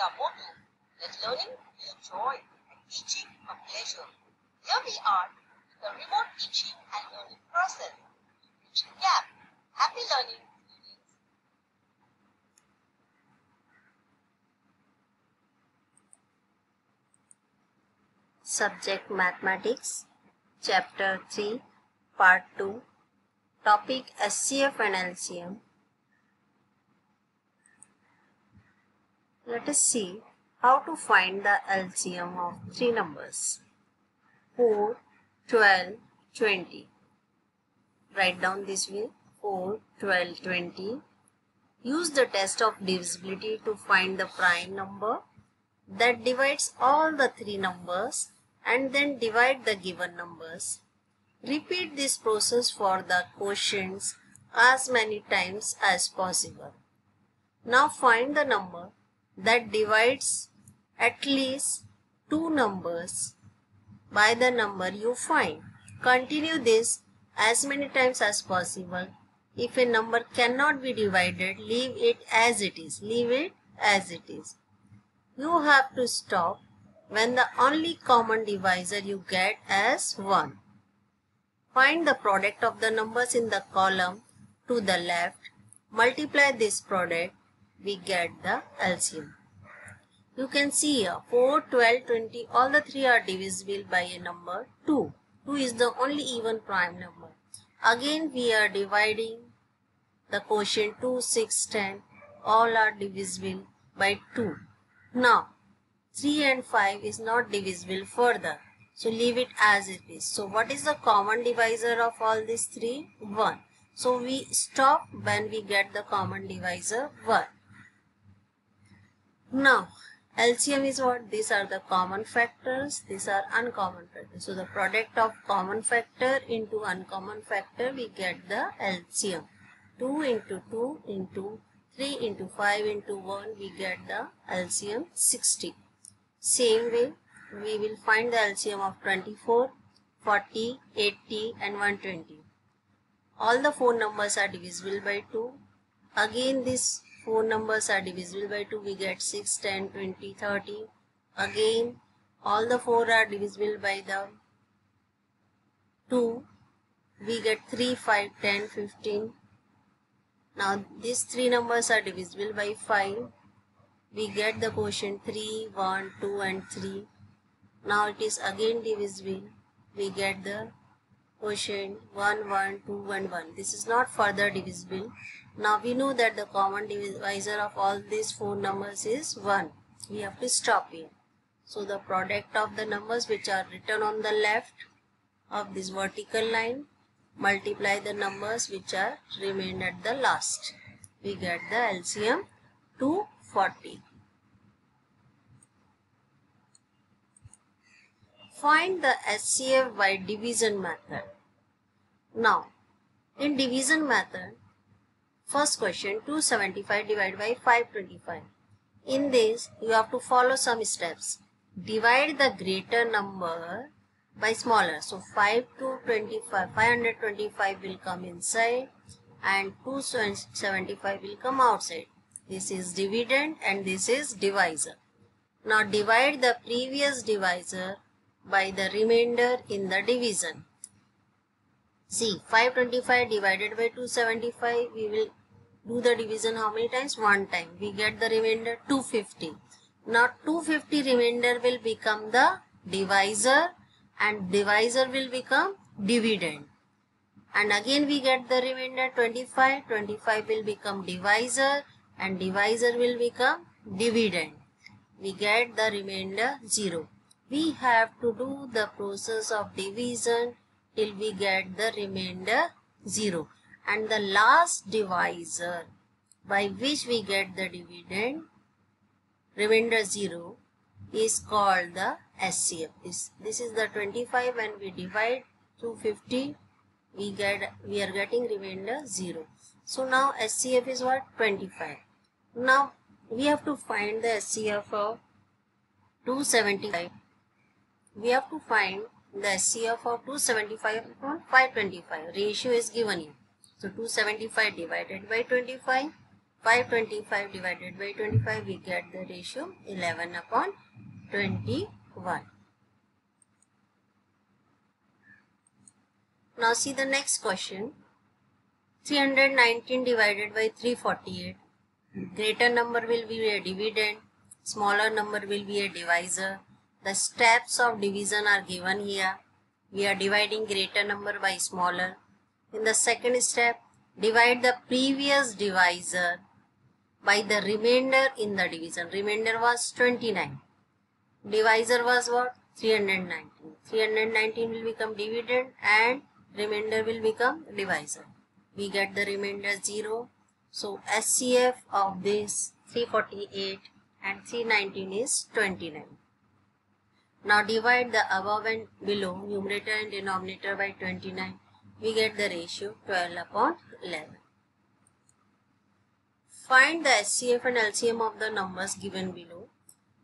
the motto, let learning be a joy and teaching a pleasure. Here we are with the remote teaching and learning process. To recap, happy learning students. Subject Mathematics, Chapter 3, Part 2, Topic SCF and LCM. Let us see how to find the LCM of three numbers 4, 12, 20. Write down this way 4, 12, 20. Use the test of divisibility to find the prime number that divides all the three numbers and then divide the given numbers. Repeat this process for the quotients as many times as possible. Now find the number that divides at least two numbers by the number you find. Continue this as many times as possible. If a number cannot be divided, leave it as it is. Leave it as it is. You have to stop when the only common divisor you get as 1. Find the product of the numbers in the column to the left. Multiply this product. We get the LCM. You can see here 4, 12, 20. All the three are divisible by a number 2. 2 is the only even prime number. Again we are dividing the quotient 2, 6, 10. All are divisible by 2. Now 3 and 5 is not divisible further. So leave it as it is. So what is the common divisor of all these three? 1. So we stop when we get the common divisor 1. Now LCM is what? These are the common factors. These are uncommon factors. So the product of common factor into uncommon factor, we get the LCM. 2 into 2 into 3 into 5 into 1, we get the LCM 60. Same way, we will find the LCM of 24, 40, 80 and 120. All the 4 numbers are divisible by 2. Again these 4 numbers are divisible by 2. We get 6, 10, 20, 30. Again all the 4 are divisible by the 2. We get 3, 5, 10, 15. Now these 3 numbers are divisible by 5. We get the quotient 3, 1, 2 and 3. Now it is again divisible. We get the quotient 1, 1, 2 and 1. This is not further divisible. Now we know that the common divisor of all these 4 numbers is 1. We have to stop here. So the product of the numbers which are written on the left of this vertical line, multiply the numbers which are remained at the last. We get the LCM 240. Find the SCF by division method. Now, in division method, first question 275 divided by 525. In this, you have to follow some steps. Divide the greater number by smaller. So 5 to 25, 525 will come inside and 275 will come outside. This is dividend and this is divisor. Now divide the previous divisor by the remainder in the division. See, 525 divided by 275, we will do the division how many times? 1 time. We get the remainder 250. Now 250 remainder will become the divisor and divisor will become dividend. And again we get the remainder 25. 25 will become divisor and divisor will become dividend. We get the remainder 0. We have to do the process of division till we get the remainder 0. And the last divisor by which we get the dividend, remainder 0, is called the SCF. This is the 25 when we divide 250, we are getting remainder 0. So now SCF is what? 25. Now we have to find the SCF of 275. We have to find the SCF of 275 upon 525. Ratio is given here. So 275 divided by 25. 525 divided by 25, we get the ratio 11/21. Now see the next question. 319 divided by 348. Greater number will be a dividend, smaller number will be a divisor. The steps of division are given here. We are dividing greater number by smaller. In the second step, divide the previous divisor by the remainder in the division. Remainder was 29. Divisor was what? 319. 319 will become dividend and remainder will become divisor. We get the remainder 0. So SCF of this 348 and 319 is 29. Now divide the above and below, numerator and denominator, by 29. We get the ratio 12/11. Find the SCF and LCM of the numbers given below.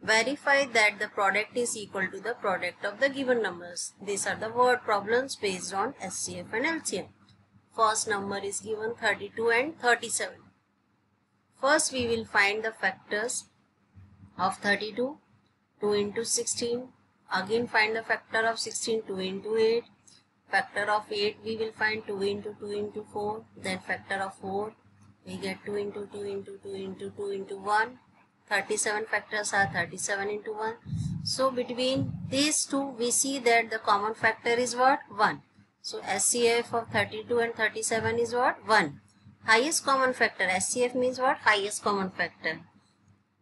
Verify that the product is equal to the product of the given numbers. These are the word problems based on SCF and LCM. First number is given 32 and 37. First we will find the factors of 32. 2 into 16. Again find the factor of 16. 2 into 8. Factor of 8 we will find 2 into 2 into 4. Then factor of 4. We get 2 into 2 into 2 into 2 into 1. 37 factors are 37 into 1. So between these two we see that the common factor is what? 1. So SCF of 32 and 37 is what? 1. Highest common factor. SCF means what? Highest common factor.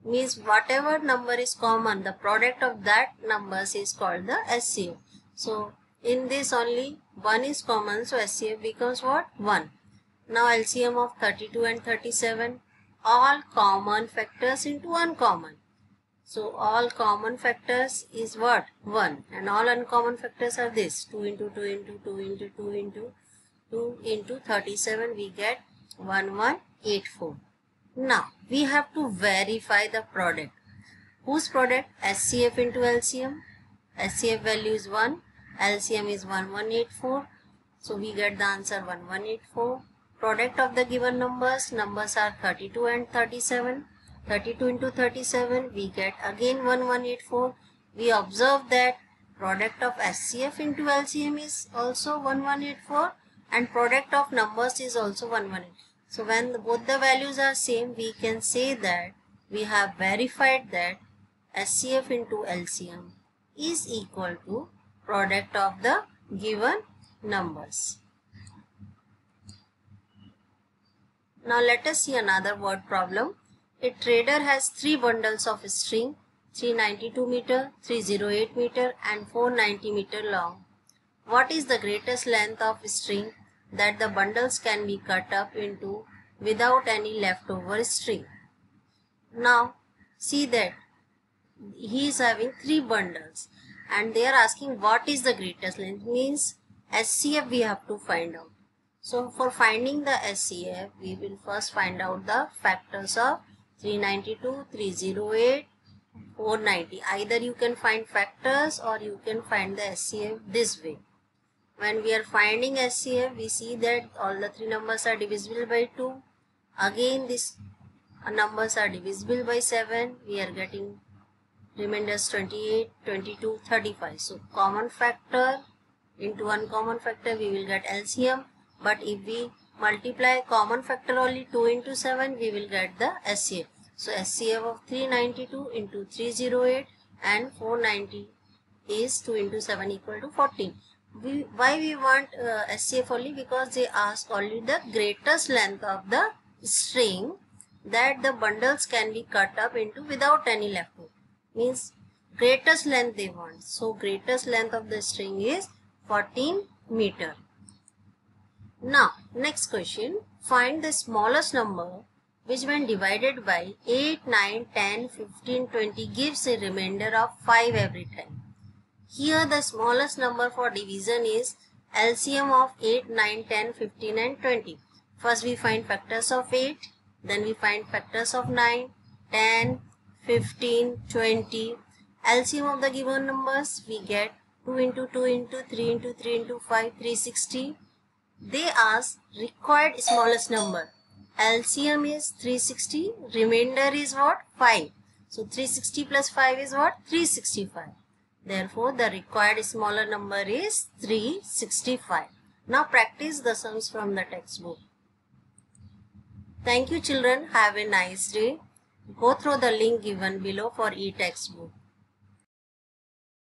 Means whatever number is common, the product of that numbers is called the SCF. So in this only 1 is common, so SCF becomes what? 1. Now LCM of 32 and 37. All common factors into uncommon. So all common factors is what? 1. And all uncommon factors are this. 2 into 2 into 2 into 2 into 2 into 37. We get 1184. Now we have to verify the product. Whose product? SCF into LCM. SCF value is 1. LCM is 1184. So we get the answer 1184. Product of the given numbers. Numbers are 32 and 37. 32 into 37. We get again 1184. We observe that product of SCF into LCM is also 1184. And product of numbers is also 1184. So when both the values are same, we can say that we have verified that SCF into LCM is equal to product of the given numbers. Now let us see another word problem. A trader has 3 bundles of string, 392 meter, 308 meter and 490 meter long. What is the greatest length of string that the bundles can be cut up into without any leftover string? Now see that he is having 3 bundles and they are asking what is the greatest length, means SCF we have to find out. So for finding the SCF, we will first find out the factors of 392, 308, 490. Either you can find factors or you can find the SCF this way. When we are finding SCF, we see that all the 3 numbers are divisible by 2. Again these numbers are divisible by 7. We are getting remainders 28, 22, 35. So common factor into uncommon factor we will get LCM. But if we multiply common factor only 2 into 7, we will get the SCF. So SCF of 392 into 308 and 490 is 2 into 7 equal to 14. Why we want SCF only? Because they ask only the greatest length of the string that the bundles can be cut up into without any leftover. Means greatest length they want. So greatest length of the string is 14 meter. Now next question, find the smallest number which when divided by 8, 9, 10, 15, 20 gives a remainder of 5 every time. Here the smallest number for division is LCM of 8, 9, 10, 15 and 20. First we find factors of 8, then we find factors of 9, 10, 15, 20. LCM of the given numbers we get 2 into 2 into 3 into 3 into 5, 360. They ask required smallest number. LCM is 360. Remainder is what? 5. So 360 plus 5 is what? 365. Therefore, the required smaller number is 365. Now practice the sums from the textbook. Thank you children. Have a nice day. Go through the link given below for e-textbook.